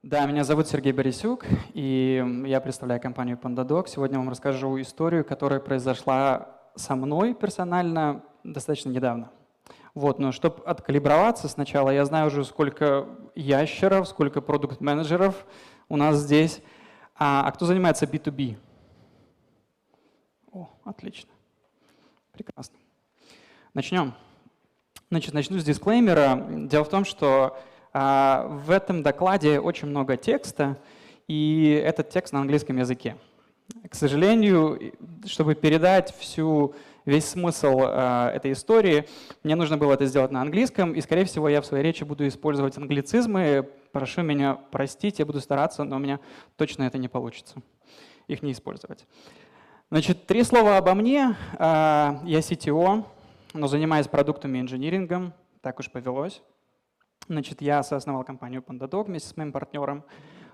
Да, меня зовут Сергей Борисюк, и я представляю компанию PandaDoc. Сегодня я вам расскажу историю, которая произошла со мной персонально достаточно недавно. Но чтобы откалиброваться сначала, я знаю уже, сколько ящеров, сколько продукт-менеджеров у нас здесь. А кто занимается B2B? О, отлично. Прекрасно. Начнем. Начну с дисклеймера. Дело в том, что в этом докладе очень много текста, и этот текст на английском языке. К сожалению, чтобы передать весь смысл этой истории, мне нужно было это сделать на английском, и, скорее всего, я в своей речи буду использовать англицизмы. Прошу меня простить, я буду стараться, но у меня точно это не получится, их не использовать. Значит, 3 слова обо мне. Я CTO, но занимаюсь продуктами и инжинирингом, так уж повелось. Значит, я соосновал компанию PandaDoc вместе с моим партнером.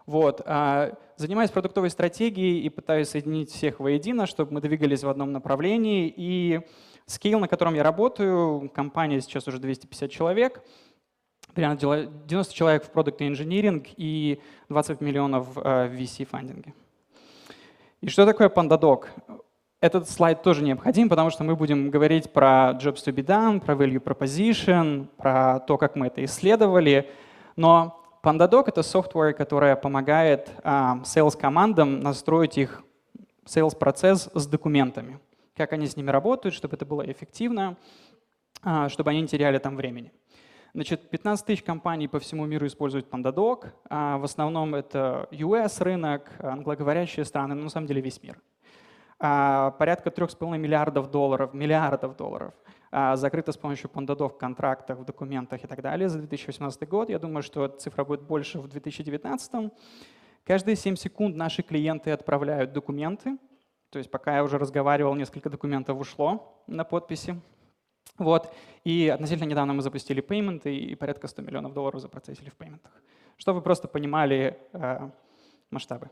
Занимаюсь продуктовой стратегией и пытаюсь соединить всех воедино, чтобы мы двигались в одном направлении. И скейл, на котором я работаю, компания сейчас уже 250 человек, примерно 90 человек в продукт и инжиниринг и 20 миллионов в VC-фандинге. И что такое PandaDoc? Этот слайд тоже необходим, потому что мы будем говорить про jobs to be done, про value proposition, про то, как мы это исследовали. Но PandaDoc — это software, которое помогает sales-командам настроить их sales-процесс с документами. Как они с ними работают, чтобы это было эффективно, чтобы они не теряли там времени. Значит, 15 тысяч компаний по всему миру используют PandaDoc. В основном это US рынок, англоговорящие страны, но на самом деле весь мир. Порядка $3,5 миллиардов закрыто с помощью PandaDoc в контрактах, в документах и так далее за 2018 год. Я думаю, что цифра будет больше в 2019. Каждые 7 секунд наши клиенты отправляют документы. То есть пока я уже разговаривал, несколько документов ушло на подписи. И относительно недавно мы запустили пейменты и порядка $100 миллионов запроцессили в пейментах. Чтобы вы просто понимали масштабы.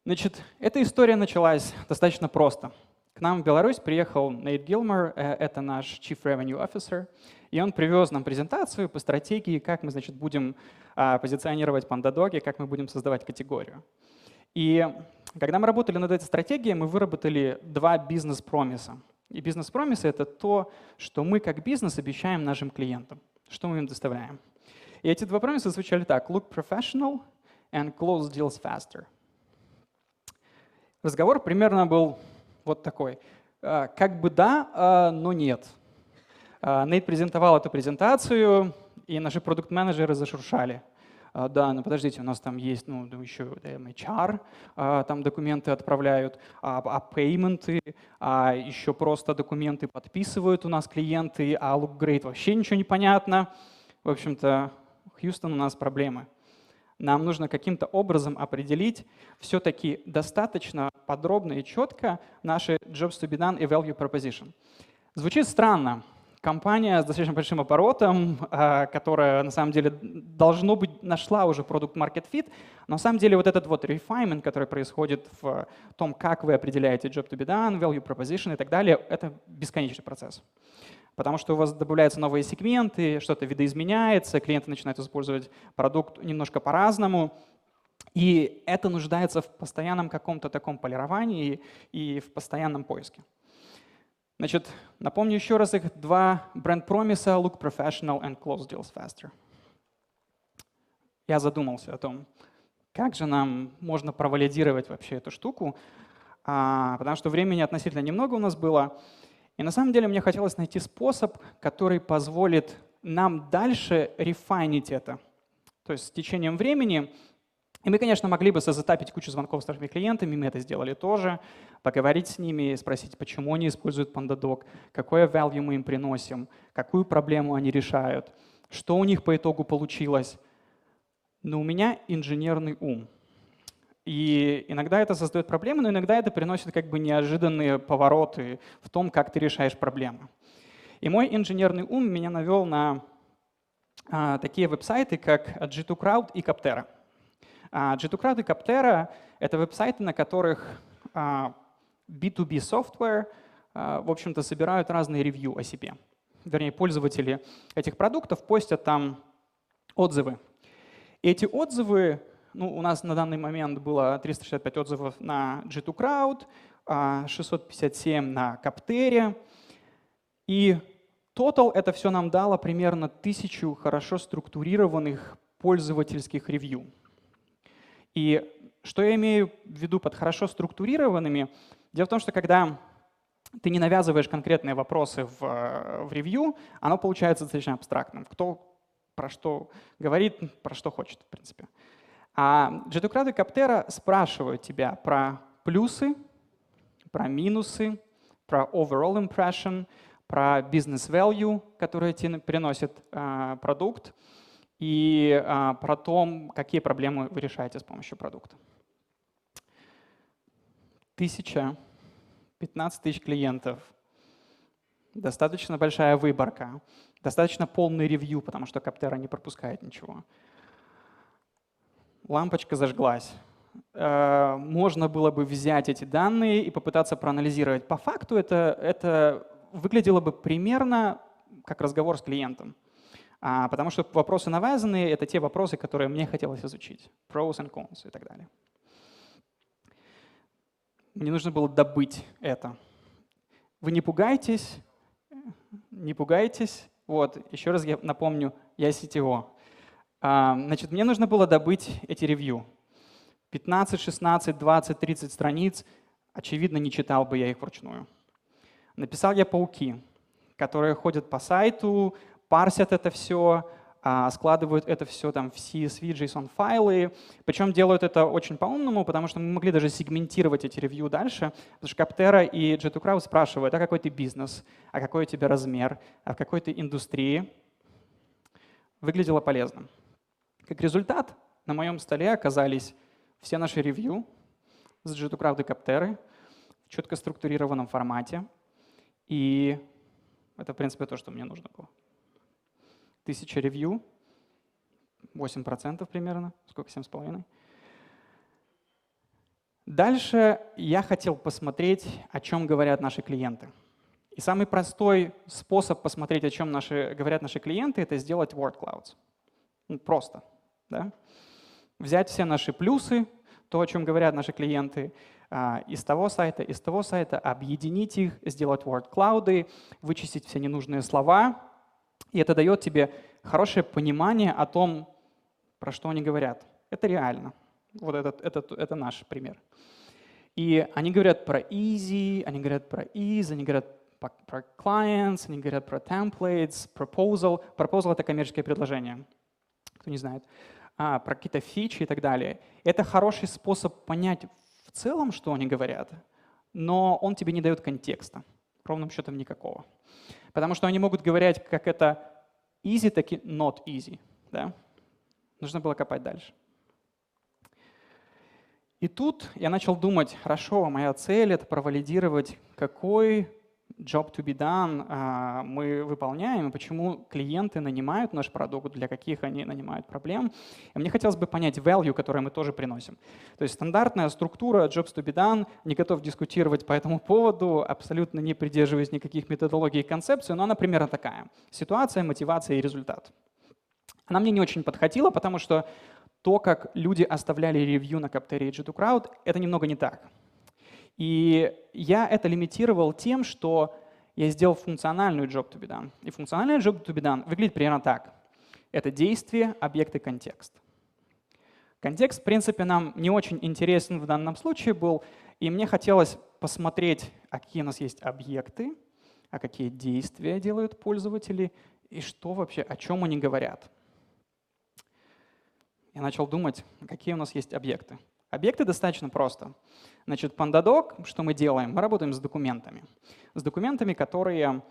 Значит, эта история началась достаточно просто. К нам в Беларусь приехал Нейт Гилмор, это наш Chief Revenue Officer, и он привез нам презентацию по стратегии, как мы, значит, будем позиционировать PandaDoc, как мы будем создавать категорию. И когда мы работали над этой стратегией, мы выработали 2 бизнес-промиса. И бизнес-промисы — это то, что мы как бизнес обещаем нашим клиентам, что мы им доставляем. И эти 2 промиса звучали так: look professional and close deals faster. Разговор примерно был вот такой. Как бы да, но нет. Нейт презентовал эту презентацию, и наши продукт-менеджеры зашуршали. Да, но подождите, у нас там есть еще HR, там документы отправляют, пейменты, еще просто документы подписывают у нас клиенты, look great вообще ничего не понятно. В общем-то, Хьюстон, у нас проблемы. Нам нужно каким-то образом определить все-таки достаточно подробно и четко наши jobs to be done и value proposition. Звучит странно. Компания с достаточно большим оборотом, которая на самом деле должно быть нашла уже product market fit, но на самом деле вот этот refinement, который происходит в том, как вы определяете job to be done, value proposition и так далее, это бесконечный процесс. Потому что у вас добавляются новые сегменты, что-то видоизменяется, клиенты начинают использовать продукт немножко по-разному. И это нуждается в постоянном каком-то таком полировании и в постоянном поиске. Значит, напомню еще раз их 2 бренд-промиса: look professional and close deals faster. Я задумался о том, как же нам можно провалидировать вообще эту штуку, потому что времени относительно немного у нас было. И на самом деле мне хотелось найти способ, который позволит нам дальше рефайнить это. То есть с течением времени. И мы, конечно, могли бы созетапить кучу звонков с нашими клиентами, мы это сделали тоже, поговорить с ними, спросить, почему они используют PandaDoc, какое value мы им приносим, какую проблему они решают, что у них по итогу получилось. Но у меня инженерный ум. И иногда это создает проблемы, но иногда это приносит как бы неожиданные повороты в том, как ты решаешь проблемы. И мой инженерный ум меня навел на такие веб-сайты, как G2Crowd и Capterra. G2Crowd и Capterra — это веб-сайты, на которых B2B software, в общем-то, собирают разные ревью о себе. Вернее, пользователи этих продуктов постят там отзывы. Эти отзывы, ну, у нас на данный момент было 365 отзывов на G2Crowd, 657 на Каптере. И total это все нам дало примерно 1000 хорошо структурированных пользовательских ревью. И что я имею в виду под хорошо структурированными? Дело в том, что когда ты не навязываешь конкретные вопросы в ревью, оно получается достаточно абстрактным. Кто про что говорит, про что хочет, в принципе. А G2Crowd и Capterra спрашивают тебя про плюсы, про минусы, про overall impression, про business value, который тебе приносит продукт, и про то, какие проблемы вы решаете с помощью продукта. 15 тысяч клиентов, достаточно большая выборка, достаточно полный ревью, потому что Capterra не пропускает ничего. Лампочка зажглась. Можно было бы взять эти данные и попытаться проанализировать. По факту это выглядело бы примерно как разговор с клиентом. Потому что вопросы навязанные — это те вопросы, которые мне хотелось изучить. Pros and cons и так далее. Мне нужно было добыть это. Вы не пугайтесь, не пугайтесь. Вот, еще раз я напомню, я CTO. Значит, мне нужно было добыть эти ревью. 15, 16, 20, 30 страниц. Очевидно, не читал бы я их вручную. Написал я пауки, которые ходят по сайту, парсят это все, складывают это все там в CSV, JSON-файлы. Причем делают это очень по-умному, потому что мы могли даже сегментировать эти ревью дальше. Потому что Capterra и G2Crowd спрашивают, а какой ты бизнес, а какой у тебя размер, а в какой ты индустрии. Выглядело полезно. Как результат, на моем столе оказались все наши ревью с G2Crowd и Capterra в четко структурированном формате. И это, в принципе, то, что мне нужно было. 1000 ревью, 8% примерно, сколько, 7,5%. Дальше я хотел посмотреть, о чем говорят наши клиенты. И самый простой способ посмотреть, о чем говорят наши клиенты, это сделать word clouds. Просто. Да? Взять все наши плюсы, то, о чем говорят наши клиенты, из того сайта, объединить их, сделать word cloud, вычистить все ненужные слова. И это дает тебе хорошее понимание о том, про что они говорят. Это реально. Вот это наш пример. И они говорят про easy, они говорят про ease, они говорят про clients, они говорят про templates, proposal. Proposal — это коммерческое предложение, кто не знает. Про какие-то фичи и так далее. Это хороший способ понять в целом, что они говорят, но он тебе не дает контекста. Ровным счетом никакого. Потому что они могут говорить, как это easy, так и not easy. Да? Нужно было копать дальше. И тут я начал думать, хорошо, моя цель — это провалидировать, какой job to be done мы выполняем, и почему клиенты нанимают наш продукт, для каких они нанимают проблем. И мне хотелось бы понять value, который мы тоже приносим. То есть стандартная структура jobs to be done, не готов дискутировать по этому поводу, абсолютно не придерживаясь никаких методологий и концепций, но она примерно такая. Ситуация, мотивация и результат. Она мне не очень подходила, потому что то, как люди оставляли ревью на Capterra и G2Crowd, это немного не так. И я это лимитировал тем, что я сделал функциональную job to be done. И функциональная job to be done выглядит примерно так. Это действие, объект и контекст. Контекст, в принципе, нам не очень интересен в данном случае был, и мне хотелось посмотреть, какие у нас есть объекты, а какие действия делают пользователи, и что вообще, о чем они говорят. Я начал думать, какие у нас есть объекты. Объекты достаточно просто. Значит, PandaDoc, что мы делаем? Мы работаем с документами. С документами, которые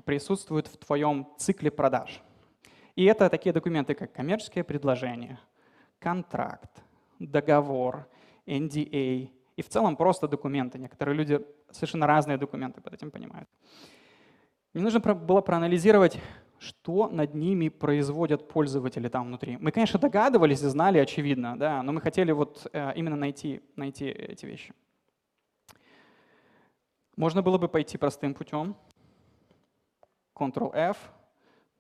присутствуют в твоем цикле продаж. И это такие документы, как коммерческое предложение, контракт, договор, NDA. И в целом просто документы. Некоторые люди совершенно разные документы под этим понимают. Мне нужно было проанализировать, что над ними производят пользователи там внутри. Мы, конечно, догадывались и знали, очевидно, да, но мы хотели вот именно найти эти вещи. Можно было бы пойти простым путем. Ctrl-F,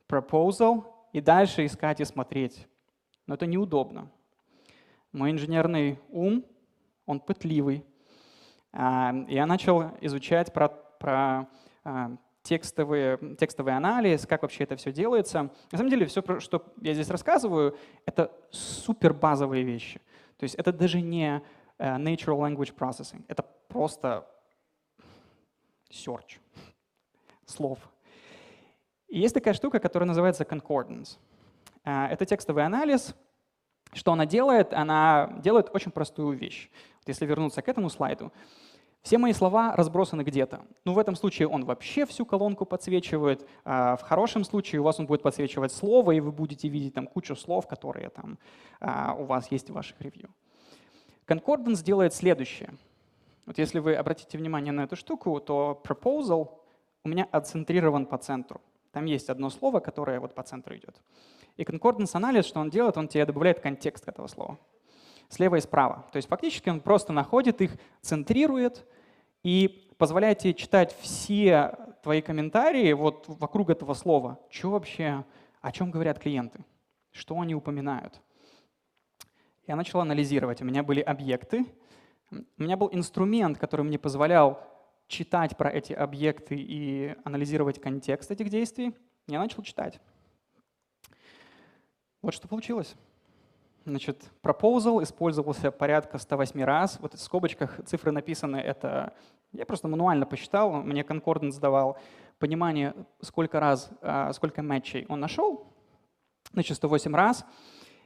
Proposal, и дальше искать и смотреть, но это неудобно. Мой инженерный ум, он пытливый. Я начал изучать про текстовый анализ, как вообще это все делается. На самом деле, все, что я здесь рассказываю, это супер базовые вещи. То есть это даже не natural language processing, это просто search слов. И есть такая штука, которая называется concordance. Это текстовый анализ. Что она делает? Она делает очень простую вещь. Вот если вернуться к этому слайду, все мои слова разбросаны где-то. Ну, в этом случае он вообще всю колонку подсвечивает. В хорошем случае у вас он будет подсвечивать слово, и вы будете видеть там кучу слов, которые там у вас есть в ваших ревью. Concordance делает следующее. Вот если вы обратите внимание на эту штуку, то proposal у меня отцентрирован по центру. Там есть одно слово, которое вот по центру идет. И concordance анализ, что он делает, он тебе добавляет контекст этого слова. Слева и справа. То есть фактически он просто находит их, центрирует и позволяет тебе читать все твои комментарии вот вокруг этого слова. Что вообще, о чем говорят клиенты, что они упоминают. Я начал анализировать. У меня были объекты. У меня был инструмент, который мне позволял читать про эти объекты и анализировать контекст этих действий. Я начал читать. Вот что получилось. Значит, proposal использовался порядка 108 раз. Вот в скобочках цифры написаны. Это я просто мануально посчитал. Мне concordance давал понимание, сколько матчей он нашел. Значит, 108 раз.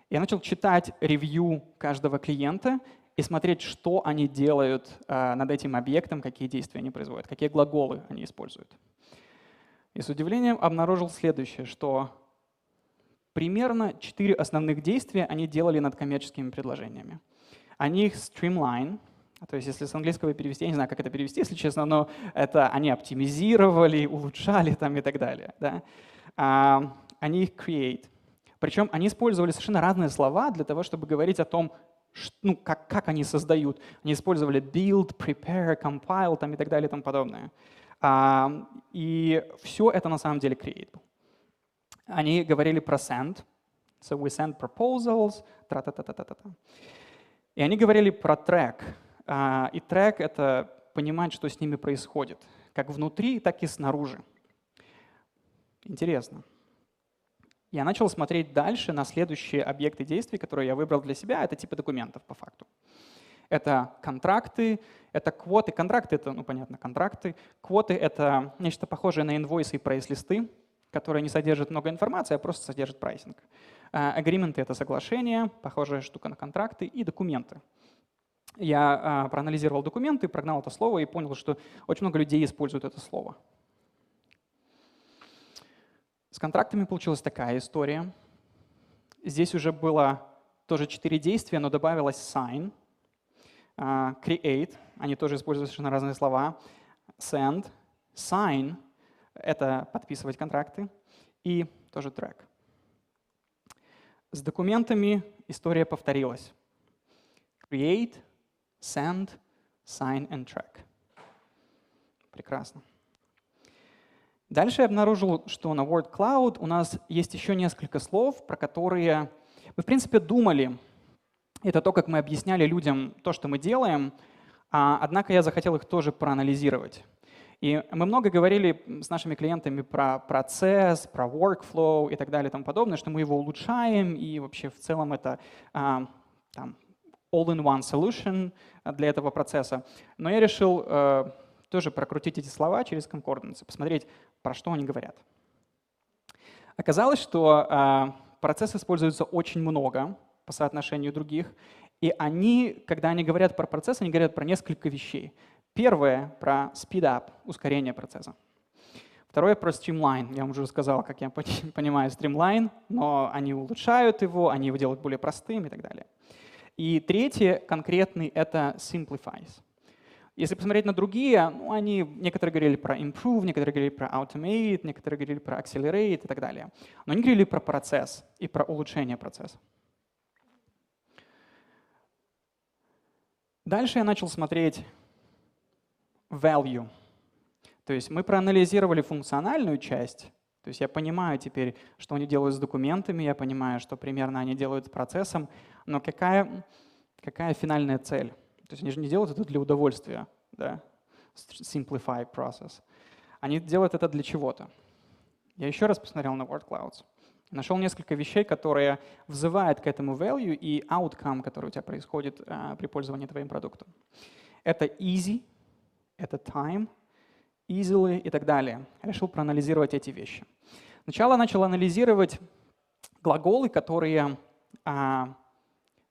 Я начал читать ревью каждого клиента и смотреть, что они делают над этим объектом, какие действия они производят, какие глаголы они используют. И с удивлением обнаружил следующее, что примерно 4 основных действия они делали над коммерческими предложениями. Они их streamline, то есть если с английского перевести, я не знаю, как это перевести, если честно, но это они оптимизировали, улучшали там и так далее. Да? Они их create. Причем они использовали совершенно разные слова для того, чтобы говорить о том, как они создают. Они использовали build, prepare, compile там, и так далее и тому подобное. И все это на самом деле create был. Они говорили про send. So we send proposals. Тра-та-та-та-та-та. И они говорили про track. И track — это понимать, что с ними происходит. Как внутри, так и снаружи. Интересно. Я начал смотреть дальше на следующие объекты действий, которые я выбрал для себя. Это типы документов по факту. Это контракты, это квоты. Контракты — это, понятно, контракты. Квоты — это нечто похожее на инвойсы и прайс-листы, которые не содержат много информации, а просто содержат прайсинг. Агрименты — это соглашения, похожая штука на контракты, и документы. Я проанализировал документы, прогнал это слово и понял, что очень много людей используют это слово. С контрактами получилась такая история. Здесь уже было тоже 4 действия, но добавилось sign, create, они тоже используют совершенно разные слова, send, sign — это подписывать контракты, и тоже track. С документами история повторилась. Create, send, sign and track. Прекрасно. Дальше я обнаружил, что на Word Cloud у нас есть еще несколько слов, про которые мы, в принципе, думали. Это то, как мы объясняли людям то, что мы делаем, однако я захотел их тоже проанализировать. И мы много говорили с нашими клиентами про процесс, про workflow и так далее и тому подобное, что мы его улучшаем, и вообще в целом это all-in-one solution для этого процесса. Но я решил тоже прокрутить эти слова через concordance, посмотреть, про что они говорят. Оказалось, что процесс используется очень много по соотношению других, и они, когда они говорят про процесс, они говорят про несколько вещей. Первое — про speed up, ускорение процесса. Второе — про streamline. Я вам уже сказал, как я понимаю streamline, но они улучшают его, они его делают более простым и так далее. И третье, конкретный, это simplifies. Если посмотреть на другие, некоторые говорили про improve, некоторые говорили про automate, некоторые говорили про accelerate и так далее. Но они говорили про процесс и про улучшение процесса. Дальше я начал смотреть value. То есть мы проанализировали функциональную часть, То есть я понимаю теперь, что они делают с документами, я понимаю, что примерно они делают с процессом, но какая финальная цель? То есть они же не делают это для удовольствия, да? Simplify process. Они делают это для чего-то. Я еще раз посмотрел на word clouds. Нашел несколько вещей, которые взывают к этому value и outcome, который у тебя происходит при пользовании твоим продуктом. Это easy, это time, easily и так далее. Решил проанализировать эти вещи. Сначала начал анализировать глаголы, которые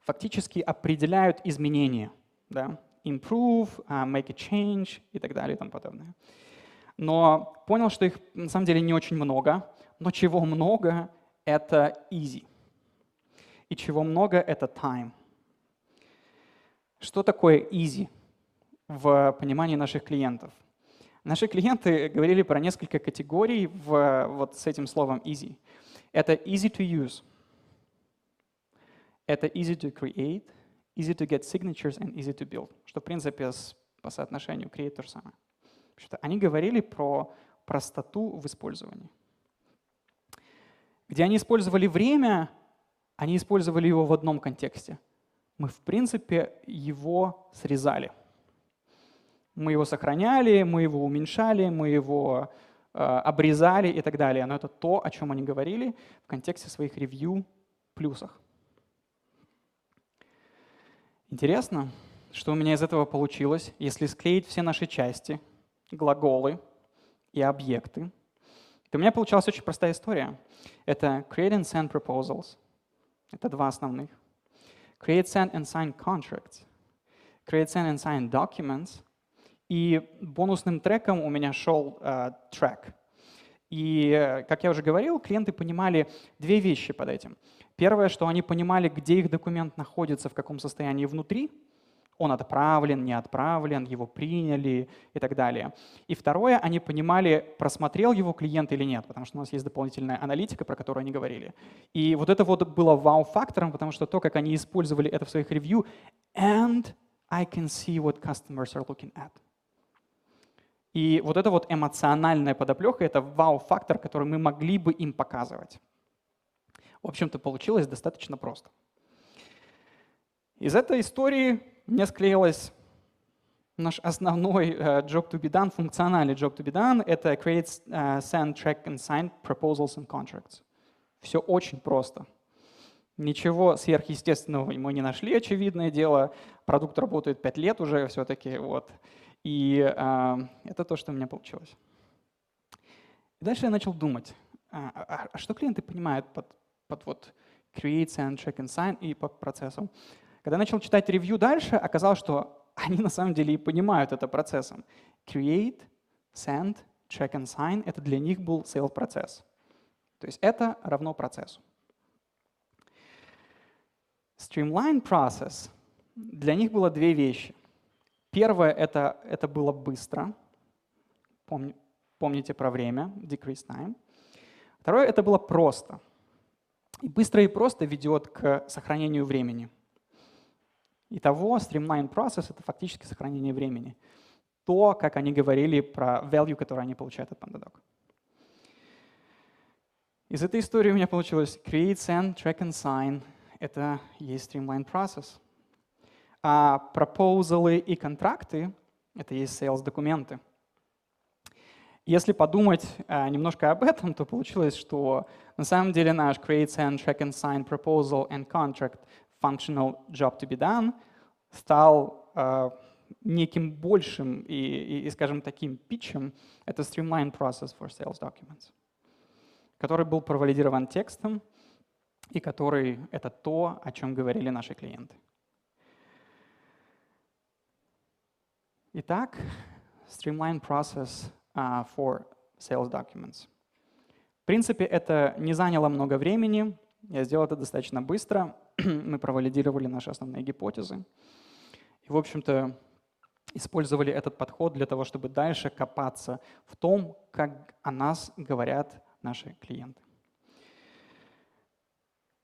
фактически определяют изменения. Да? Improve, make a change и так далее и тому подобное. Но понял, что их на самом деле не очень много, но чего много — это easy. И чего много — это time. Что такое easy в понимании наших клиентов? Наши клиенты говорили про несколько категорий вот с этим словом easy. Это easy to use, это easy to create, easy to get signatures and easy to build, что в принципе по соотношению create то же самое. Они говорили про простоту в использовании. Где они использовали время, они использовали его в одном контексте. Мы, в принципе, его срезали. Мы его сохраняли, мы его уменьшали, мы его обрезали и так далее. Но это то, о чем они говорили в контексте своих ревью плюсах. Интересно, что у меня из этого получилось, если склеить все наши части, глаголы и объекты, то у меня получалась очень простая история. Это create and send proposals. Это два основных. Create, send and sign contracts. Create, send and sign documents. И бонусным треком у меня шел трек. И, как я уже говорил, клиенты понимали две вещи под этим. Первое, что они понимали, где их документ находится, в каком состоянии внутри. Он отправлен, не отправлен, его приняли и так далее. И второе, они понимали, просмотрел его клиент или нет, потому что у нас есть дополнительная аналитика, про которую они говорили. И вот это вот было вау-фактором, потому что то, как они использовали это в своих ревью, and I can see what customers are looking at. И вот эта вот эмоциональная подоплека — это вау-фактор, который мы могли бы им показывать. В общем-то, получилось достаточно просто. Из этой истории мне склеилось наш основной job to be done, функциональный job to be done — это create, send, track and sign proposals and contracts. Все очень просто. Ничего сверхъестественного мы не нашли, очевидное дело. Продукт работает 5 лет уже все-таки. Вот. И это то, что у меня получилось. И дальше я начал думать, а что клиенты понимают под вот create, send, track and sign и по процессу. Когда я начал читать ревью дальше, оказалось, что они на самом деле и понимают это процессом. Create, send, track and sign — это для них был sales процесс. То есть это равно процессу. Streamline process — для них было две вещи. Первое — это было быстро. Помните про время, decrease time. Второе — это было просто. И быстро и просто ведет к сохранению времени. Итого, streamline process — это фактически сохранение времени. То, как они говорили про value, который они получают от Pandadoc. Из этой истории у меня получилось create, send, track and sign — это есть streamline process. А пропозалы и контракты — это есть sales-документы. Если подумать немножко об этом, то получилось, что на самом деле наш create, send, track and sign, proposal and contract functional job to be done стал неким большим и, скажем, таким питчем. Это streamline process for sales documents, который был провалидирован текстом и который — это то, о чем говорили наши клиенты. Итак, streamline process for sales documents. В принципе, это не заняло много времени. Я сделал это достаточно быстро. Мы провалидировали наши основные гипотезы. И, в общем-то, использовали этот подход для того, чтобы дальше копаться в том, как о нас говорят наши клиенты.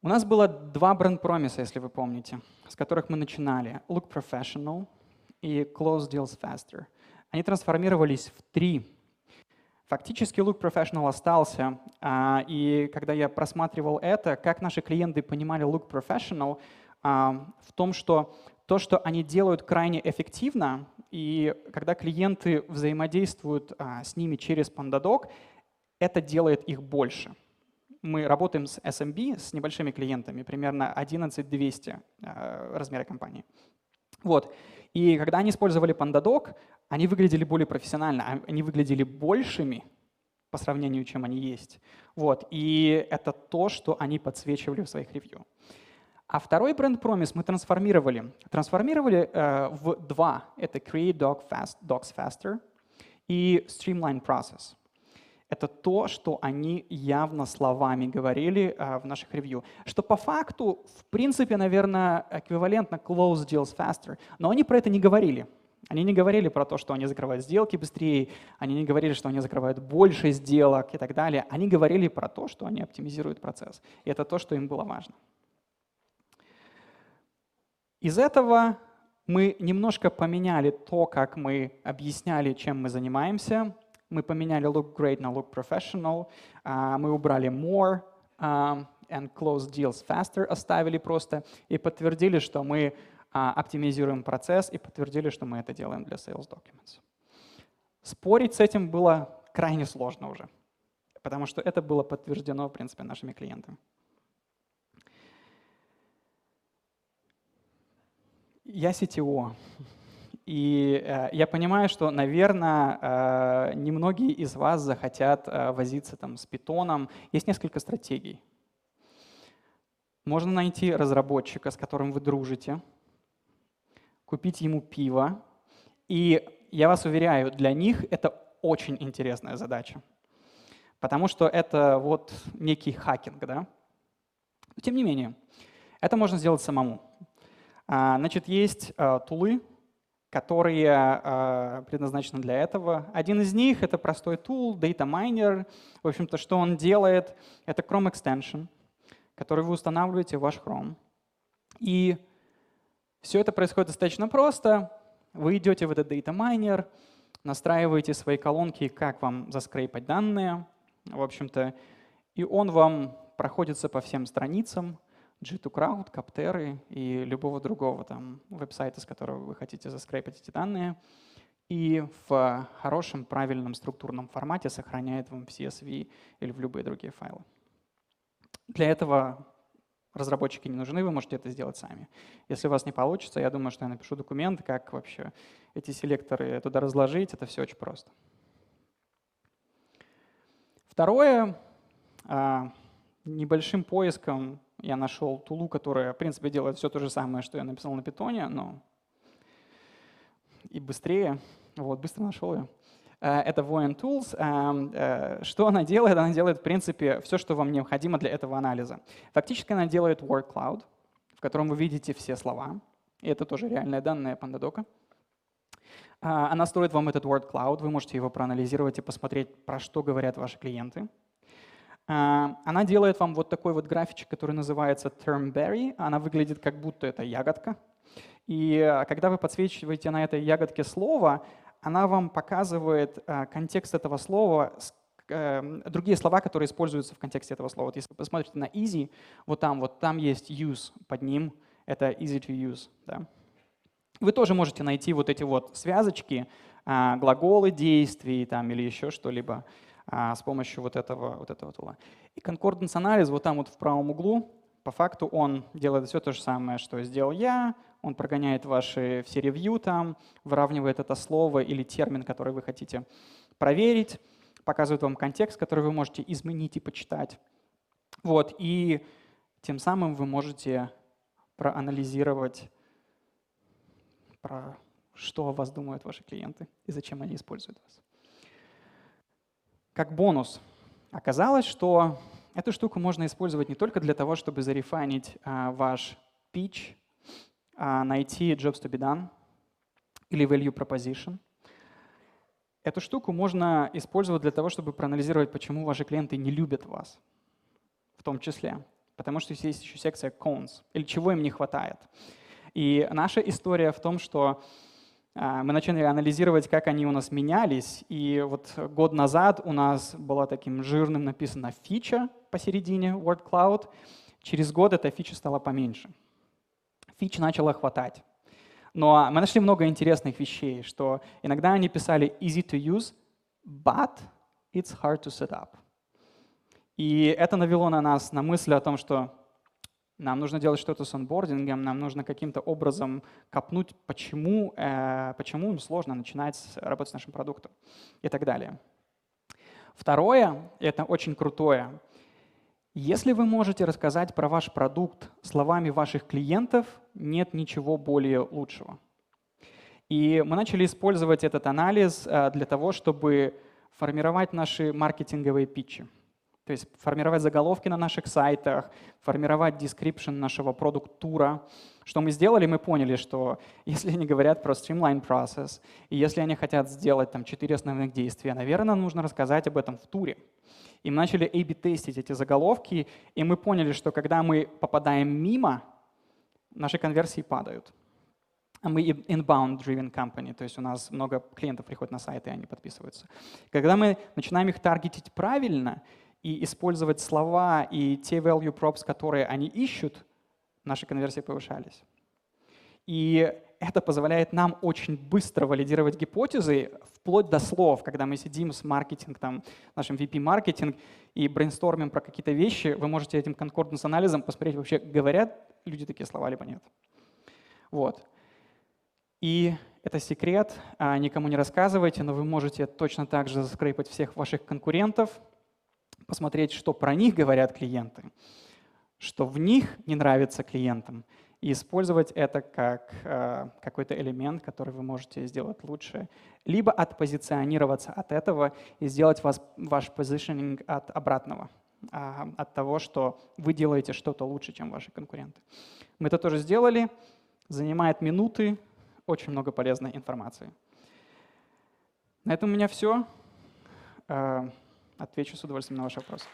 У нас было два бренд-промиса, если вы помните, с которых мы начинали. Look professional и close deals faster. Они трансформировались в три. Фактически Look Professional остался, и когда я просматривал это, как наши клиенты понимали Look Professional, в том, что то, что они делают, крайне эффективно, и когда клиенты взаимодействуют с ними через PandaDoc, это делает их больше. Мы работаем с SMB, с небольшими клиентами, примерно 11-200 размера компании. Вот. И когда они использовали PandaDoc, они выглядели более профессионально, они выглядели большими по сравнению, чем они есть. Вот. И это то, что они подсвечивали в своих ревью. А второй бренд Promise мы трансформировали. В два. Это Create Docs Faster и Streamline Process. Это то, что они явно словами говорили в наших ревью. Что по факту, в принципе, наверное, эквивалентно Close Deals Faster. Но они про это не говорили. Они не говорили про то, что они закрывают сделки быстрее, они не говорили, что они закрывают больше сделок и так далее. Они говорили про то, что они оптимизируют процесс. И это то, что им было важно. Из этого мы немножко поменяли то, как мы объясняли, чем мы занимаемся. Мы поменяли Look Great на Look Professional. Мы убрали More and Close Deals Faster, оставили просто и подтвердили, что мы оптимизируем процесс, и подтвердили, что мы это делаем для Sales Documents. Спорить с этим было крайне сложно уже, потому что это было подтверждено, в принципе, нашими клиентами. Я CTO, и я понимаю, что, наверное, немногие из вас захотят возиться там с питоном. Есть несколько стратегий. Можно найти разработчика, с которым вы дружите, купить ему пиво, и я вас уверяю, для них это очень интересная задача, потому что это вот некий хакинг, да? Но тем не менее, это можно сделать самому. Значит, есть тулы, которые предназначены для этого. Один из них — это простой тул, Data Miner. В общем-то, что он делает? Это Chrome Extension, который вы устанавливаете в ваш Chrome. И все это происходит достаточно просто. Вы идете в этот Data Miner, настраиваете свои колонки, как вам заскрейпать данные, в общем-то, и он вам проходится по всем страницам, G2Crowd, Каптеры и любого другого там веб-сайта, с которого вы хотите заскрепить эти данные, и в хорошем, правильном структурном формате сохраняет вам в CSV или в любые другие файлы. Для этого разработчики не нужны, вы можете это сделать сами. Если у вас не получится, я думаю, что я напишу документ, как вообще эти селекторы туда разложить. Это все очень просто. Второе, небольшим поиском я нашел тулу, которая, в принципе, делает все то же самое, что я написал на питоне, но и быстрее. Вот, быстро нашел ее. Это Voyant Tools. Что она делает? Она делает, в принципе, все, что вам необходимо для этого анализа. Фактически она делает Word Cloud, в котором вы видите все слова. И это тоже реальные данные PandaDoc. Она строит вам этот Word Cloud. Вы можете его проанализировать и посмотреть, про что говорят ваши клиенты. Она делает вам вот такой вот графичек, который называется Termberry. Она выглядит, как будто это ягодка. И когда вы подсвечиваете на этой ягодке слово, она вам показывает контекст этого слова, другие слова, которые используются в контексте этого слова. Вот если вы посмотрите на easy, вот там есть use под ним, это easy to use. Да? Вы тоже можете найти вот эти вот связочки, глаголы действий там, или еще что-либо с помощью вот этого тула. И concordance анализ вот там вот в правом углу, по факту он делает все то же самое, что сделал я. Он прогоняет ваши все ревью там, выравнивает это слово или термин, который вы хотите проверить, показывает вам контекст, который вы можете изменить и почитать. Вот, и тем самым вы можете проанализировать, про что о вас думают ваши клиенты и зачем они используют вас. Как бонус, оказалось, что эту штуку можно использовать не только для того, чтобы зарефайнить ваш pitch, найти jobs to be done или value proposition. Эту штуку можно использовать для того, чтобы проанализировать, почему ваши клиенты не любят вас, в том числе. Потому что есть еще секция cons, или чего им не хватает. И наша история в том, что Мы начали анализировать, как они у нас менялись, и вот год назад у нас была таким жирным написана фича посередине Word Cloud. Через год эта фича стала поменьше. Фич начала хватать. Но мы нашли много интересных вещей, что иногда они писали easy to use, but it's hard to set up. И это навело на нас на мысль о том, что нам нужно делать что-то с онбордингом, нам нужно каким-то образом копнуть, почему им сложно начинать работать с нашим продуктом и так далее. Второе, и это очень крутое, если вы можете рассказать про ваш продукт словами ваших клиентов, нет ничего более лучшего. И мы начали использовать этот анализ для того, чтобы формировать наши маркетинговые питчи. То есть формировать заголовки на наших сайтах, формировать description нашего продукт-тура. Что мы сделали? Мы поняли, что если они говорят про streamline process, и если они хотят сделать там 4 основных действия, наверное, нужно рассказать об этом в туре. И мы начали A/B-тестить эти заголовки, и мы поняли, что когда мы попадаем мимо, наши конверсии падают. А мы inbound-driven company, то есть у нас много клиентов приходят на сайт, и они подписываются. Когда мы начинаем их таргетить правильно и использовать слова и те value props, которые они ищут, наши конверсии повышались. И это позволяет нам очень быстро валидировать гипотезы, вплоть до слов, когда мы сидим с маркетингом, нашим VP-маркетинг, и брейнстормим про какие-то вещи, вы можете этим конкорденс-анализом посмотреть, вообще говорят люди такие слова, либо нет. Вот. И это секрет, никому не рассказывайте, но вы можете точно так же заскрейпать всех ваших конкурентов, посмотреть, что про них говорят клиенты, что в них не нравится клиентам, и использовать это как какой-то элемент, который вы можете сделать лучше, либо отпозиционироваться от этого и сделать ваш позиционинг от обратного, от того, что вы делаете что-то лучше, чем ваши конкуренты. Мы это тоже сделали, занимает минуты, очень много полезной информации. На этом у меня все. Отвечу с удовольствием на ваши вопросы.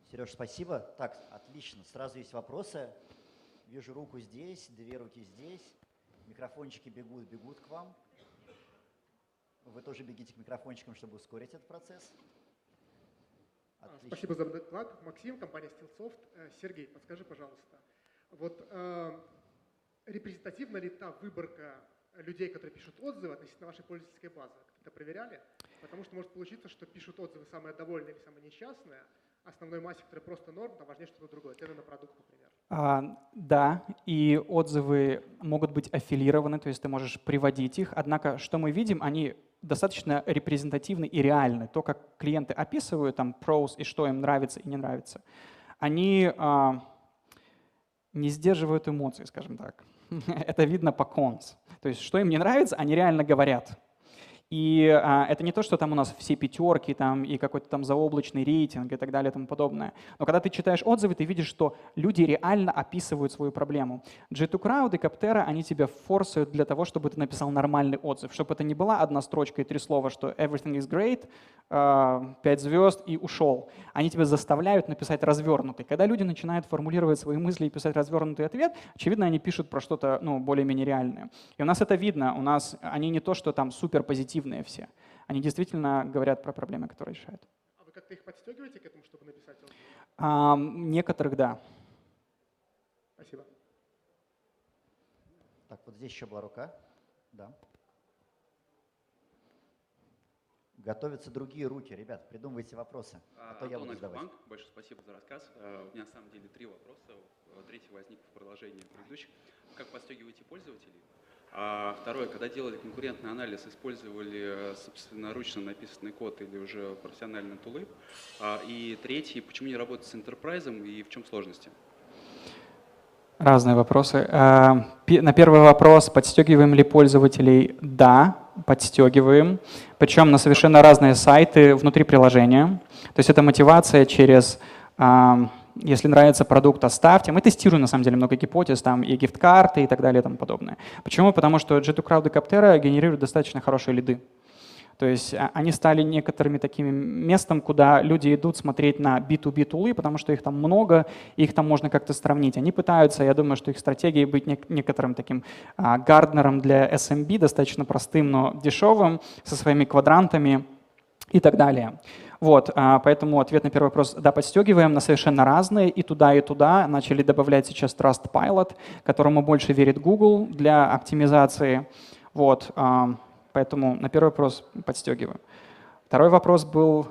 Сереж, спасибо. Так, отлично. Сразу есть вопросы. Вижу руку здесь, 2 руки здесь. Микрофончики бегут к вам. Вы тоже бегите к микрофончикам, чтобы ускорить этот процесс. Отлично. Спасибо за доклад. Максим, компания Skillsoft. Сергей, подскажи, пожалуйста, вот репрезентативна ли та выборка людей, которые пишут отзывы относительно вашей пользовательской базы? Это проверяли? Потому что может получиться, что пишут отзывы самые довольные или самые несчастные, основной массе, которая просто норм, там важнее что-то другое, цены на продукт, например. Да, и отзывы могут быть аффилированы, то есть ты можешь приводить их. Однако, что мы видим, они достаточно репрезентативны и реальны. То, как клиенты описывают там pros и что им нравится и не нравится, они не сдерживают эмоций, скажем так. Это видно по cons. То есть, что им не нравится, они реально говорят. И это не то, что там у нас все пятерки там, и какой-то там заоблачный рейтинг и так далее и тому подобное. Но когда ты читаешь отзывы, ты видишь, что люди реально описывают свою проблему. G2Crowd и Capterra, они тебя форсают для того, чтобы ты написал нормальный отзыв, чтобы это не была одна строчка и 3 слова, что everything is great, 5 звезд и ушел. Они тебя заставляют написать развернутый. Когда люди начинают формулировать свои мысли и писать развернутый ответ, очевидно, они пишут про что-то более-менее реальное. И у нас это видно. У нас они не то, что там супер позитивные все. Они действительно говорят про проблемы, которые решают. А вы как-то их подстегиваете к этому, чтобы написать отзыв? Некоторых, да. Спасибо. Так, вот здесь еще была рука. Да. Готовятся другие руки. Ребят, придумывайте вопросы. А то я буду задавать. Большое спасибо за рассказ. У меня на самом деле 3 вопроса. Третий возник в продолжении предыдущих. Как подстегиваете пользователей? А второе, когда делали конкурентный анализ, использовали собственноручно написанный код или уже профессиональные тулы? И третий, почему не работать с enterprise и в чем сложности? Разные вопросы. На первый вопрос, подстегиваем ли пользователей? Да, подстегиваем. Причем на совершенно разные сайты внутри приложения. То есть это мотивация через... Если нравится продукт, оставьте. Мы тестируем, на самом деле, много гипотез, там и гифт-карты и так далее и тому подобное. Почему? Потому что G2Crowd и Capterra генерируют достаточно хорошие лиды. То есть они стали некоторыми такими местом, куда люди идут смотреть на B2B тулы, потому что их там много, и их там можно как-то сравнить. Они пытаются, я думаю, что их стратегия быть некоторым таким Гарднером для SMB, достаточно простым, но дешевым, со своими квадрантами и так далее. Вот, поэтому ответ на первый вопрос, да, подстегиваем на совершенно разные, и туда, начали добавлять сейчас Trustpilot, которому больше верит Google для оптимизации. Вот, поэтому на первый вопрос подстегиваем. Второй вопрос был…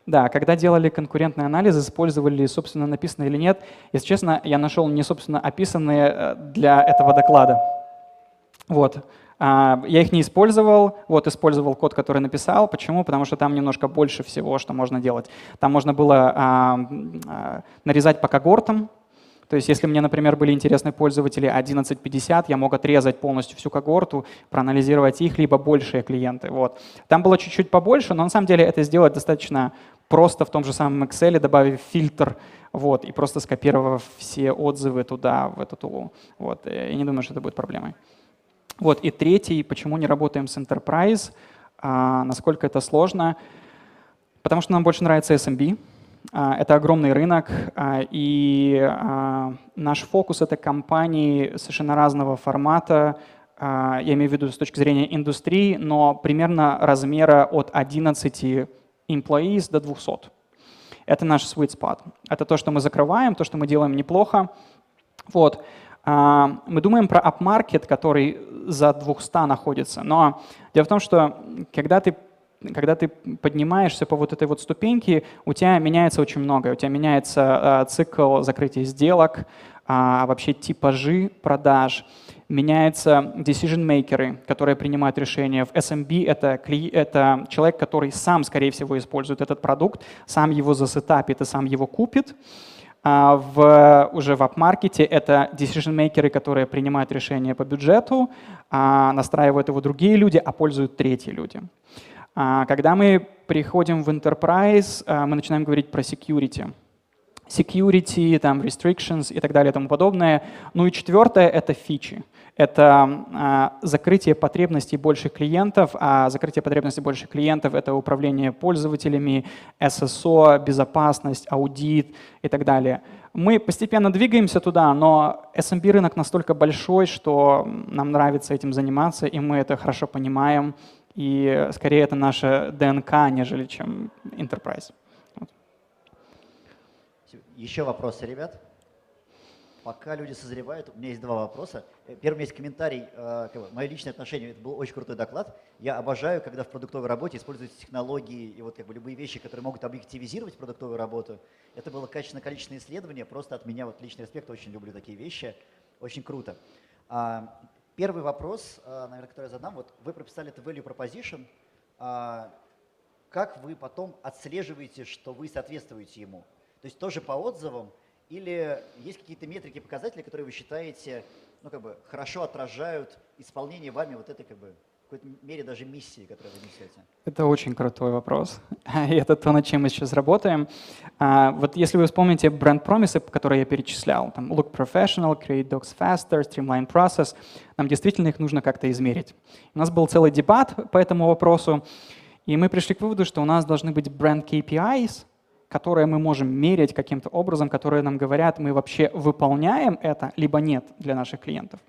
Да, когда делали конкурентный анализ, использовали ли собственно написанное или нет. Если честно, я нашел не собственно описанные для этого доклада. Вот. Я их не использовал, вот использовал код, который написал. Почему? Потому что там немножко больше всего, что можно делать. Там можно было нарезать по когортам. То есть если мне, например, были интересны пользователи 1150, я мог отрезать полностью всю когорту, проанализировать их, либо большие клиенты. Вот. Там было чуть-чуть побольше, но на самом деле это сделать достаточно просто в том же самом Excel, добавив фильтр, вот, и просто скопировав все отзывы туда, в эту тулу. Вот. Я не думаю, что это будет проблемой. Вот. И третий, почему не работаем с Enterprise, насколько это сложно. Потому что нам больше нравится SMB. Это огромный рынок, и наш фокус — это компании совершенно разного формата, я имею в виду с точки зрения индустрии, но примерно размера от 11 employees до 200. Это наш sweet spot. Это то, что мы закрываем, то, что мы делаем неплохо. Вот. Мы думаем про upmarket, который за 200 находится, но дело в том, что когда ты поднимаешься по вот этой вот ступеньке, у тебя меняется очень многое. У тебя меняется цикл закрытия сделок, вообще типажи продаж, меняются decision-makers, которые принимают решения. В SMB это человек, который сам, скорее всего, использует этот продукт, сам его засетапит и сам его купит. Уже в апмаркете это decision-makers, которые принимают решения по бюджету, настраивают его другие люди, а пользуют третьи люди. Когда мы приходим в Enterprise, мы начинаем говорить про security. Security, там, restrictions и так далее и тому подобное. Ну и четвертое — это фичи. Это закрытие потребностей больших клиентов, а закрытие потребностей больших клиентов — это управление пользователями, SSO, безопасность, аудит и так далее. Мы постепенно двигаемся туда, но SMB рынок настолько большой, что нам нравится этим заниматься, и мы это хорошо понимаем. И скорее это наша ДНК, нежели чем Enterprise. Вот. Еще вопросы, ребят? Пока люди созревают, у меня есть два вопроса. Первый, у меня есть комментарий, мое личное отношение. Это был очень крутой доклад. Я обожаю, когда в продуктовой работе используются технологии и вот любые вещи, которые могут объективизировать продуктовую работу. Это было качественно-количественное исследование. Просто от меня вот личный респект, очень люблю такие вещи. Очень круто. Первый вопрос, наверное, который я задам. Вот вы прописали это value proposition. Как вы потом отслеживаете, что вы соответствуете ему? То есть тоже по отзывам или есть какие-то метрики, показатели, которые вы считаете хорошо отражают исполнение вами вот этой в какой-то мере даже миссии, которую вы несете? Это очень крутой вопрос. И это то, над чем мы сейчас работаем. Вот если вы вспомните бренд-промисы, которые я перечислял, там look professional, create docs faster, streamline process, нам действительно их нужно как-то измерить. У нас был целый дебат по этому вопросу, и мы пришли к выводу, что у нас должны быть бренд KPIs, которые мы можем мерить каким-то образом, которые нам говорят, мы вообще выполняем это, либо нет для наших клиентов.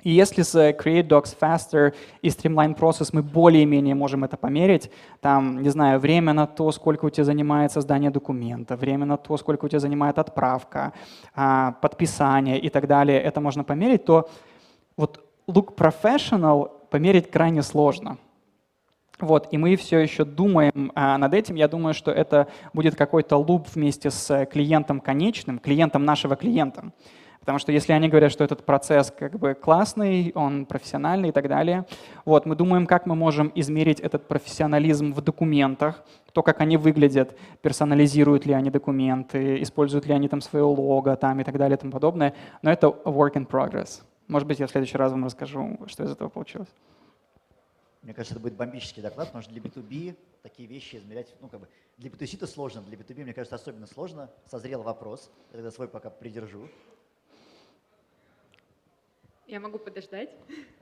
И если с Create Docs Faster и Streamline Process мы более-менее можем это померить, там, не знаю, время на то, сколько у тебя занимает создание документа, время на то, сколько у тебя занимает отправка, подписание и так далее, это можно померить, то вот Look Professional померить крайне сложно. Вот, и мы все еще думаем над этим. Я думаю, что это будет какой-то луп вместе с клиентом конечным, клиентом нашего клиента. Потому что если они говорят, что этот процесс классный, он профессиональный и так далее, вот, мы думаем, как мы можем измерить этот профессионализм в документах, то, как они выглядят, персонализируют ли они документы, используют ли они там свое лого там, и так далее и тому подобное. Но это work in progress. Может быть, я в следующий раз вам расскажу, что из этого получилось. Мне кажется, это будет бомбический доклад, потому что для B2B такие вещи измерять, для B2C это сложно, для B2B, мне кажется, особенно сложно. Созрел вопрос, я тогда свой пока придержу. Я могу подождать.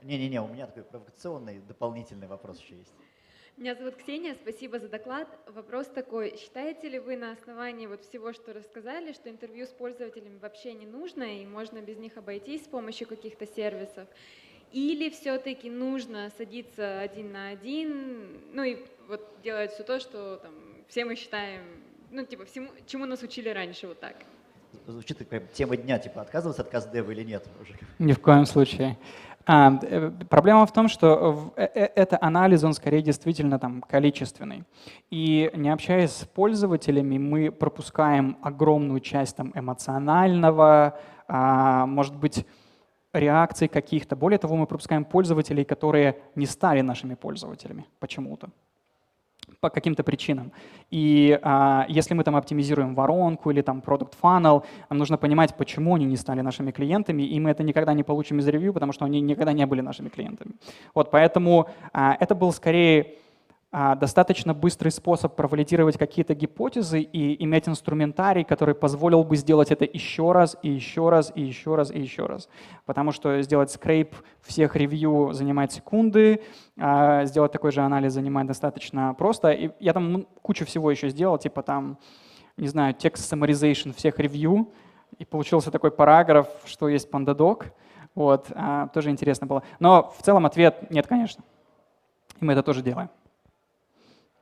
Не-не-не, у меня такой провокационный дополнительный вопрос еще есть. Меня зовут Ксения, спасибо за доклад. Вопрос такой, считаете ли вы на основании вот всего, что рассказали, что интервью с пользователями вообще не нужно и можно без них обойтись с помощью каких-то сервисов? Или все-таки нужно садиться один на один, ну и вот делать все то, что там, все мы считаем, ну типа всему, чему нас учили раньше, вот так? Звучит как тема дня, типа отказываться от каздева или нет уже. Ни в коем случае. Проблема в том, что это анализ, он скорее действительно там количественный. И не общаясь с пользователями, мы пропускаем огромную часть там эмоционального, может быть, реакций каких-то. Более того, мы пропускаем пользователей, которые не стали нашими пользователями почему-то, по каким-то причинам. И если мы там оптимизируем воронку или там product funnel, нам нужно понимать, почему они не стали нашими клиентами, и мы это никогда не получим из ревью, потому что они никогда не были нашими клиентами. Вот, поэтому это был скорее достаточно быстрый способ провалидировать какие-то гипотезы и иметь инструментарий, который позволил бы сделать это еще раз, и еще раз, и еще раз, и еще раз. Потому что сделать скрейп всех ревью занимает секунды, сделать такой же анализ занимает достаточно просто. И я там кучу всего еще сделал, типа там, не знаю, текст summarization всех ревью, и получился такой параграф, что есть PandaDoc. Вот, тоже интересно было. Но в целом ответ нет, конечно. И мы это тоже делаем.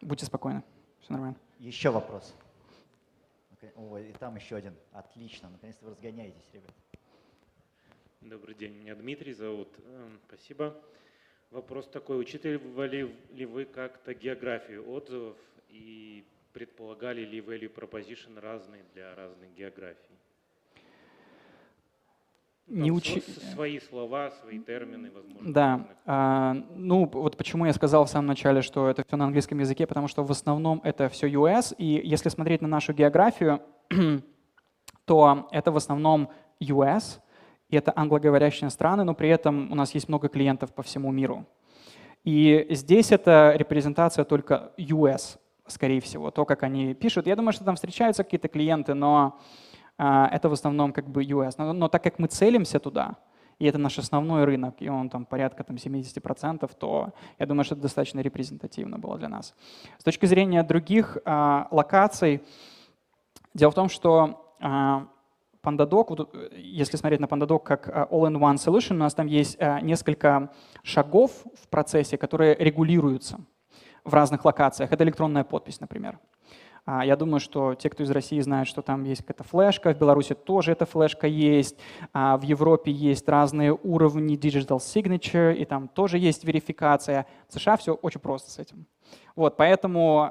Будьте спокойны, все нормально. Еще вопрос. Ой, и там еще один. Отлично, наконец-то вы разгоняетесь, ребят. Добрый день, меня Дмитрий зовут. Спасибо. Вопрос такой, учитывали ли вы как-то географию отзывов и предполагали ли value proposition разный для разных географий? Свои слова, свои термины, возможно. Да, ну вот почему я сказал в самом начале, что это все на английском языке, потому что в основном это все US, и если смотреть на нашу географию, то это в основном US, и это англоговорящие страны, но при этом у нас есть много клиентов по всему миру. И здесь это репрезентация только US, скорее всего, то, как они пишут. Я думаю, что там встречаются какие-то клиенты, но это в основном как бы US. Но так как мы целимся туда, и это наш основной рынок, и он там порядка там, 70%, то я думаю, что это достаточно репрезентативно было для нас. С точки зрения других локаций, дело в том, что PandaDoc, если смотреть на PandaDoc как all-in-one solution, у нас там есть несколько шагов в процессе, которые регулируются в разных локациях. Это электронная подпись, например. Я думаю, что те, кто из России знают, что там есть какая-то флешка, в Беларуси тоже эта флешка есть, в Европе есть разные уровни digital signature, и там тоже есть верификация. В США все очень просто с этим. Вот, поэтому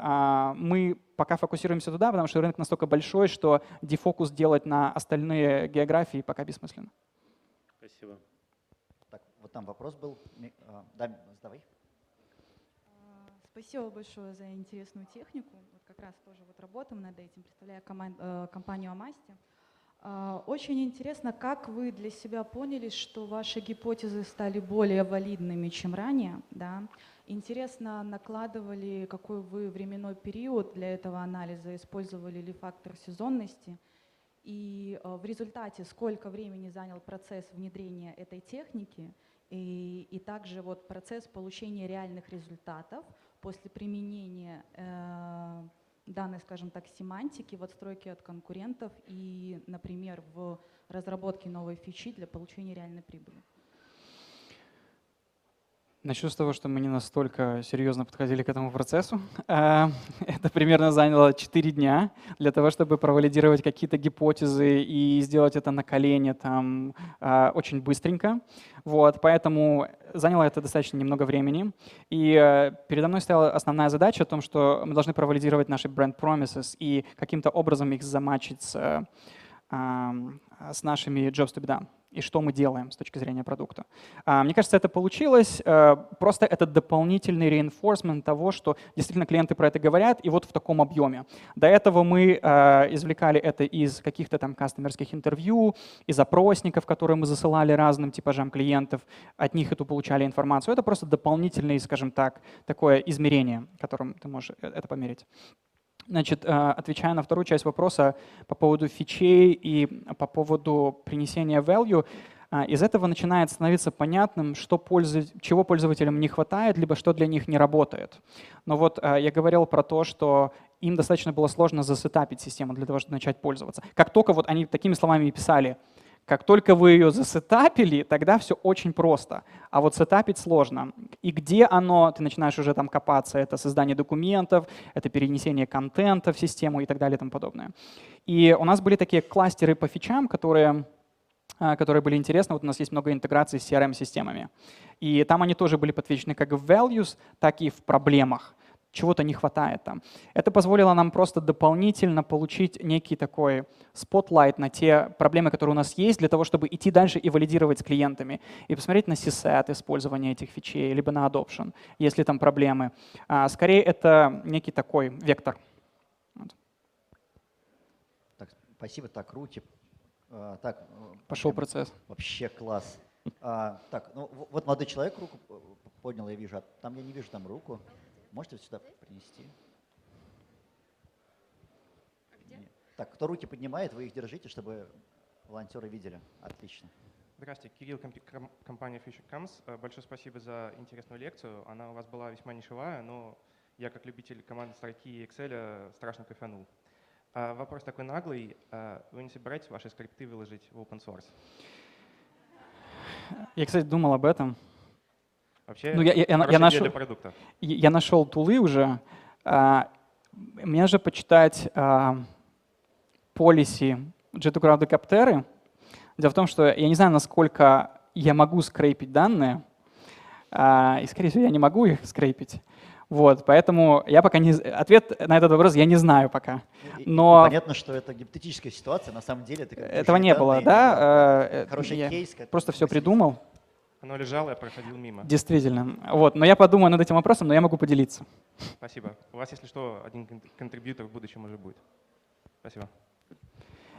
мы пока фокусируемся туда, потому что рынок настолько большой, что дефокус делать на остальные географии пока бессмысленно. Спасибо. Так, вот там вопрос был. Да, задавай. Спасибо большое за интересную технику. Вот как раз тоже вот работаем над этим, представляя компанию Амасти. Очень интересно, как вы для себя поняли, что ваши гипотезы стали более валидными, чем ранее. Да? Интересно, накладывали, какой вы временной период для этого анализа, использовали ли фактор сезонности, и в результате сколько времени занял процесс внедрения этой техники, и также вот процесс получения реальных результатов после применения данной, скажем так, семантики в отстройке от конкурентов и, например, в разработке новой фичи для получения реальной прибыли. Начну с того, что мы не настолько серьезно подходили к этому процессу. Это примерно заняло 4 дня для того, чтобы провалидировать какие-то гипотезы и сделать это на колене там очень быстренько. Вот, поэтому заняло это достаточно немного времени. И передо мной стояла основная задача о том, что мы должны провалидировать наши бренд promises и каким-то образом их замачить с нашими jobs to be done и что мы делаем с точки зрения продукта. Мне кажется, это получилось. Просто это дополнительный reinforcement того, что действительно клиенты про это говорят, и вот в таком объеме. До этого мы извлекали это из каких-то там кастомерских интервью, из опросников, которые мы засылали разным типажам клиентов, от них эту получали информацию. Это просто дополнительное, скажем так, такое измерение, которым ты можешь это померить. Значит, отвечая на вторую часть вопроса по поводу фичей и по поводу принесения value, из этого начинает становиться понятным, чего пользователям не хватает, либо что для них не работает. Но вот я говорил про то, что им достаточно было сложно засетапить систему для того, чтобы начать пользоваться. Как только вот они такими словами и писали, как только вы ее засетапили, тогда все очень просто. А вот сетапить сложно. И где оно, ты начинаешь уже там копаться, это создание документов, это перенесение контента в систему и так далее и тому подобное. И у нас были такие кластеры по фичам, которые были интересны. Вот у нас есть много интеграций с CRM-системами. И там они тоже были подвешены как в values, так и в проблемах. Чего-то не хватает там. Это позволило нам просто дополнительно получить некий такой spotlight на те проблемы, которые у нас есть, для того, чтобы идти дальше и валидировать с клиентами. И посмотреть на CSAT, использование этих фичей, либо на adoption, если там проблемы. Скорее, это некий такой вектор. Вот. Так, спасибо, так, руки. Так, Пошел процесс. Вообще класс. Так, ну вот молодой человек руку поднял, я вижу, а там я не вижу там руку. Можете сюда принести? Нет. Так, кто руки поднимает, вы их держите, чтобы волонтеры видели. Отлично. Здравствуйте, Кирилл, компания Future Comes. Большое спасибо за интересную лекцию. Она у вас была весьма нишевая, но я как любитель команды строки и Excel страшно кайфанул. Вопрос такой наглый. Вы не собираетесь ваши скрипты выложить в open source? Я, кстати, думал об этом. Вообще, Ну, для продукта. Я нашел тулы уже. Мне же почитать policy J2 Capter'ы. Дело в том, что я не знаю, насколько я могу скрейпить данные, и, скорее всего, я не могу их скрейпить. Вот, поэтому я пока не... Ответ на этот вопрос я не знаю пока. Но понятно, что это гипотетическая ситуация, на самом деле. Этого не было, да? Хороший Я кейс. просто все придумал. Оно лежало, я проходил мимо. Действительно. Вот, но я подумаю над этим вопросом, но я могу поделиться. Спасибо. У вас, если что, один контрибьютор в будущем уже будет. Спасибо.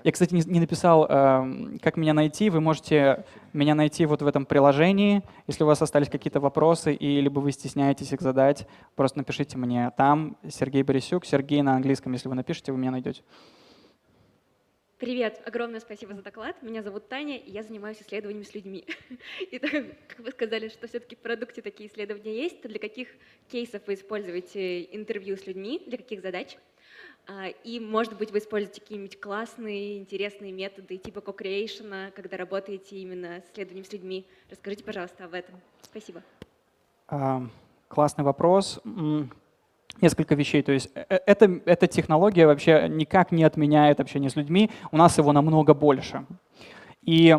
Я, кстати, не написал, как меня найти. Вы можете меня найти вот в этом приложении. Если у вас остались какие-то вопросы, и либо вы стесняетесь их задать, просто напишите мне там. Сергей Борисюк, Сергей на английском. Если вы напишите, вы меня найдете. Привет, огромное спасибо за доклад. Меня зовут Таня, и я занимаюсь исследованиями с людьми. И так как вы сказали, что все-таки в продукте такие исследования есть, то для каких кейсов вы используете интервью с людьми, для каких задач? И, может быть, вы используете какие-нибудь классные, интересные методы типа co-creation, когда работаете именно с исследованием с людьми. Расскажите, пожалуйста, об этом. Спасибо. Классный вопрос. Несколько вещей. То есть эта технология вообще никак не отменяет общение с людьми. У нас его намного больше. И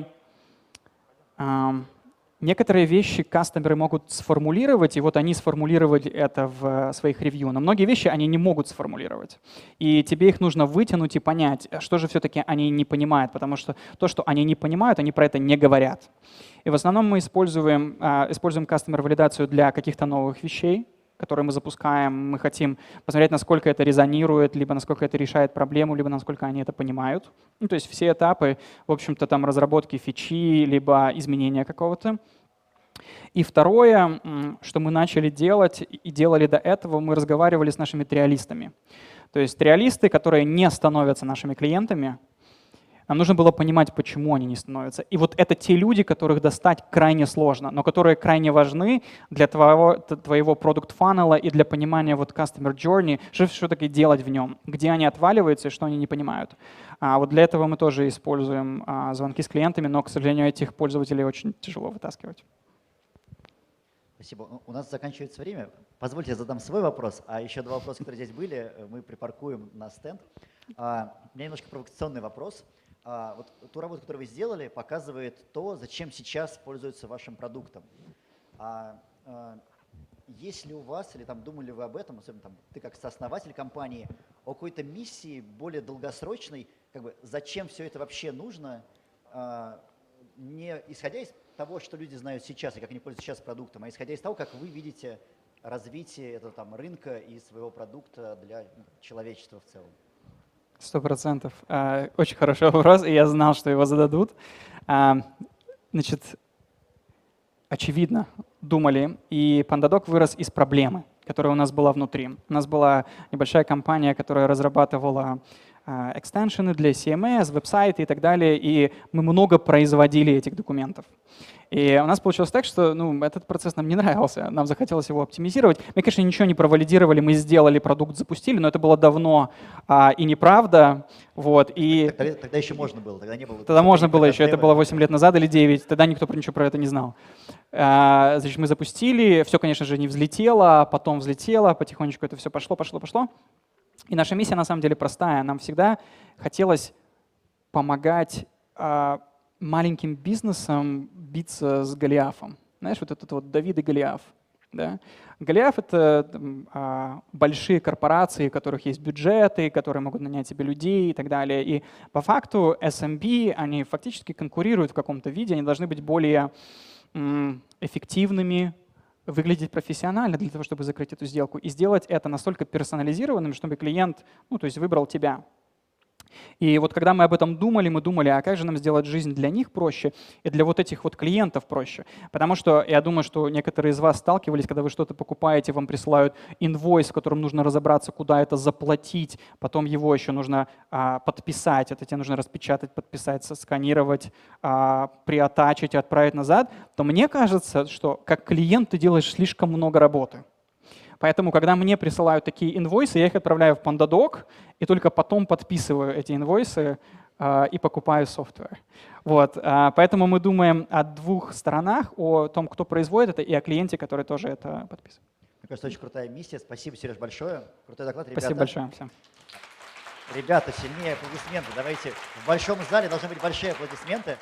некоторые вещи кастомеры могут сформулировать, и вот они сформулировали это в своих ревью. Но многие вещи они не могут сформулировать. И тебе их нужно вытянуть и понять, что же все-таки они не понимают, потому что то, что они не понимают, они про это не говорят. И в основном мы используем кастомер-валидацию для каких-то новых вещей, которые мы запускаем. Мы хотим посмотреть, насколько это резонирует, либо насколько это решает проблему, либо насколько они это понимают. Ну, то есть все этапы, в общем-то, там разработки фичи, либо изменения какого-то. И второе, что мы начали делать и делали до этого, мы разговаривали с нашими триалистами. То есть триалисты, которые не становятся нашими клиентами, нам нужно было понимать, почему они не становятся. И вот это те люди, которых достать крайне сложно, но которые крайне важны для твоего продукт фаннела и для понимания вот customer journey, что все-таки делать в нем, где они отваливаются и что они не понимают. Вот для этого мы тоже используем звонки с клиентами, но, к сожалению, этих пользователей очень тяжело вытаскивать. Спасибо. У нас заканчивается время. Позвольте, я задам свой вопрос, а еще два вопроса, которые здесь были, мы припаркуем на стенд. У меня немножко провокационный вопрос. Вот ту работу, которую вы сделали, показывает то, зачем сейчас пользуются вашим продуктом. Есть ли у вас, или там думали вы об этом, особенно там, ты как сооснователь компании, о какой-то миссии более долгосрочной, как бы зачем все это вообще нужно, не исходя из того, что люди знают сейчас и как они пользуются сейчас продуктом, а исходя из того, как вы видите развитие этого там рынка и своего продукта для человечества в целом? 100%. Очень хороший вопрос, и я знал, что его зададут. Значит, очевидно, думали, и PandaDoc вырос из проблемы, которая у нас была внутри. У нас была небольшая компания, которая разрабатывала экстеншены для CMS, веб-сайты и так далее, и мы много производили этих документов. И у нас получилось так, что этот процесс нам не нравился, нам захотелось его оптимизировать. Мы, конечно, ничего не провалидировали, мы сделали продукт, запустили, но это было давно и неправда. Вот, и Тогда еще можно было, тогда не было. тогда можно было еще, это было 8 лет назад или 9, тогда никто ничего про это не знал. Значит, мы запустили, все, конечно же, не взлетело, потом взлетело, потихонечку это все пошло. И наша миссия на самом деле простая. Нам всегда хотелось помогать маленьким бизнесам биться с Голиафом. Знаешь, вот этот вот Давид и Голиаф. Да? Голиаф — это большие корпорации, у которых есть бюджеты, которые могут нанять себе людей и так далее. И по факту SMB, они фактически конкурируют в каком-то виде, они должны быть более эффективными, выглядеть профессионально для того, чтобы закрыть эту сделку, и сделать это настолько персонализированным, чтобы клиент, то есть выбрал тебя. И вот когда мы об этом думали, мы думали, а как же нам сделать жизнь для них проще и для вот этих вот клиентов проще. Потому что я думаю, что некоторые из вас сталкивались, когда вы что-то покупаете, вам присылают инвойс, в котором нужно разобраться, куда это заплатить, потом его еще нужно подписать, это тебе нужно распечатать, подписать, сосканировать, приатачить и отправить назад, то мне кажется, что как клиент ты делаешь слишком много работы. Поэтому, когда мне присылают такие инвойсы, я их отправляю в PandaDoc и только потом подписываю эти инвойсы и покупаю софтвер. Вот. Поэтому мы думаем о двух сторонах, о том, кто производит это, и о клиенте, который тоже это подписывает. Мне кажется, очень крутая миссия. Спасибо, Сереж, большое. Крутой доклад, ребята. Спасибо большое всем. Ребята, сильнее аплодисменты. Давайте в большом зале должны быть большие аплодисменты.